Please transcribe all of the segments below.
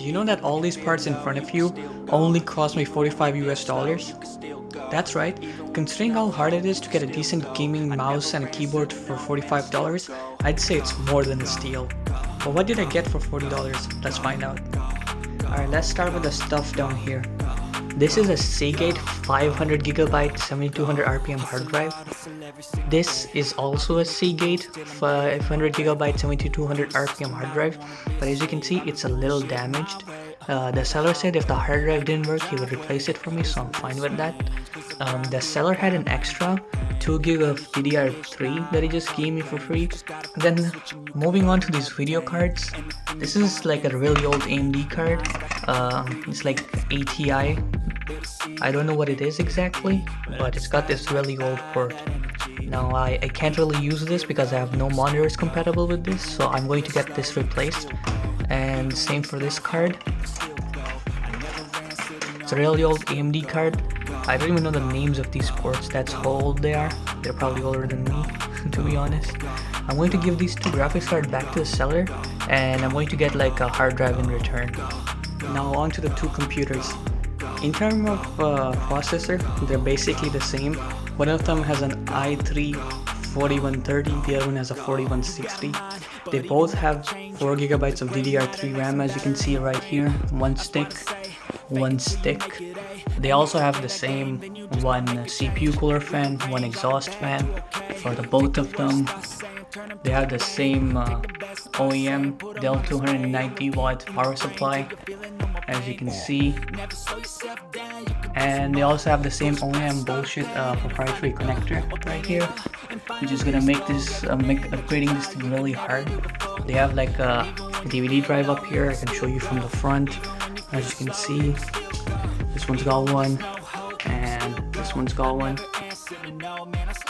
you know that all these parts in front of you only cost me 45 US dollars? That's right, considering how hard it is to get a decent gaming mouse and a keyboard for $45, I'd say it's more than a steal. But what did I get for $40? Let's find out. Alright, let's start with the stuff down here. This is a Seagate 500GB 7200 RPM hard drive. This is also a Seagate 500GB 7200 RPM hard drive, but as you can see, it's a little damaged. The seller said if the hard drive didn't work, he would replace it for me, so I'm fine with that. The seller had an extra 2GB of DDR3 that he just gave me for free. Then moving on to these video cards, this is like a really old AMD card. It's like ATI. I don't know what it is exactly, but it's got this really old port. Now I can't really use this because I have no monitors compatible with this, so I'm going to get this replaced. And same for this card. It's a really old AMD card. I don't even know the names of these ports, that's how old they are. They're probably older than me, to be honest. I'm going to give these two graphics cards back to the seller, and I'm going to get like a hard drive in return. Now on to the two computers. In terms of processor, they're basically the same. One of them has an i3 4130, the other one has a 4160. They both have 4GB of DDR3 RAM, as you can see right here. One stick. They also have the same one CPU cooler fan, one exhaust fan for the both of them. They have the same OEM Dell 290 watt power supply, as you can see, and they also have the same OEM bullshit proprietary connector right here, which is gonna make this upgrading this thing really hard. They have like a DVD drive up here. I can show you from the front. As you can see, this one's got one, and this one's got one.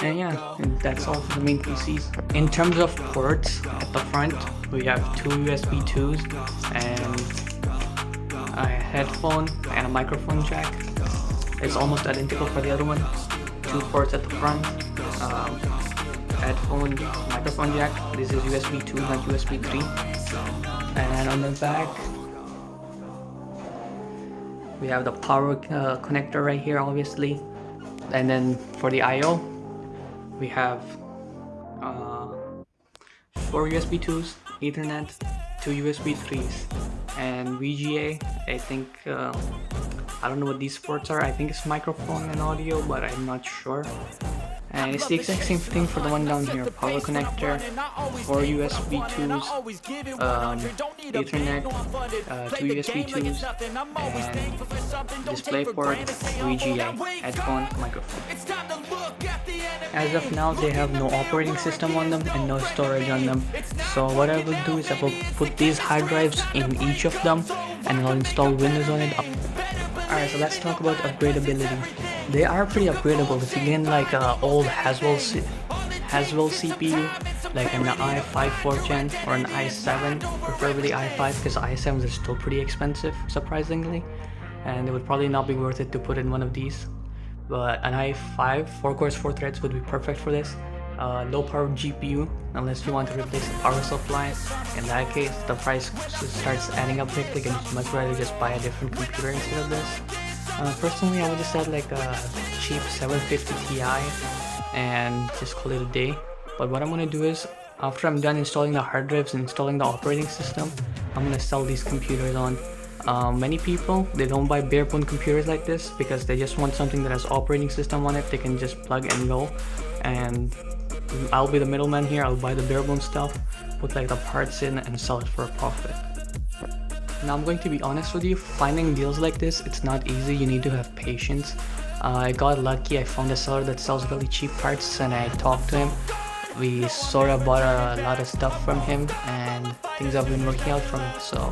And yeah, and that's all for the main PCs. In terms of ports, at the front we have two USB 2s and a headphone and a microphone jack. It's almost identical for the other one. Two ports at the front, headphone, microphone jack. This is USB 2, not USB 3. And on the back we have the power connector right here, obviously. And then for the I/O, we have 4 USB 2s, Ethernet, 2 USB 3s, and VGA. I think, I don't know what these ports are. I think it's microphone and audio, but I'm not sure. And it's the exact same thing for the one down here. Power connector, 4 USB 2s, Ethernet, 2 USB 2s, and display port, VGA, headphone, microphone. As of now, they have no operating system on them and no storage on them. So what I will do is I will put these hard drives in each of them and I'll install Windows on it. Alright, so let's talk about upgradability. They are pretty upgradable. If you get like an old Haswell CPU, like an i5 4th gen or an i7, preferably i5, because i7s are still pretty expensive, surprisingly, and it would probably not be worth it to put in one of these. But an i5 4 cores 4 threads would be perfect for this. Low power GPU, unless you want to replace the power supply. In that case, the price starts adding up quickly and you'd much rather just buy a different computer instead of this. Personally, I would just add like a cheap 750 Ti and just call it a day. But what I'm going to do is, after I'm done installing the hard drives and installing the operating system, I'm going to sell these computers on. Many people, they don't buy bare bone computers like this because they just want something that has operating system on it. They can just plug and go, and I'll be the middleman here. I'll buy the bare bone stuff, put like the parts in, and sell it for a profit. Now I'm going to be honest with you, finding deals like this, it's not easy. You need to have patience. I got lucky. I found a seller that sells really cheap parts and I talked to him. We sort of bought a lot of stuff from him and things have been working out for me. So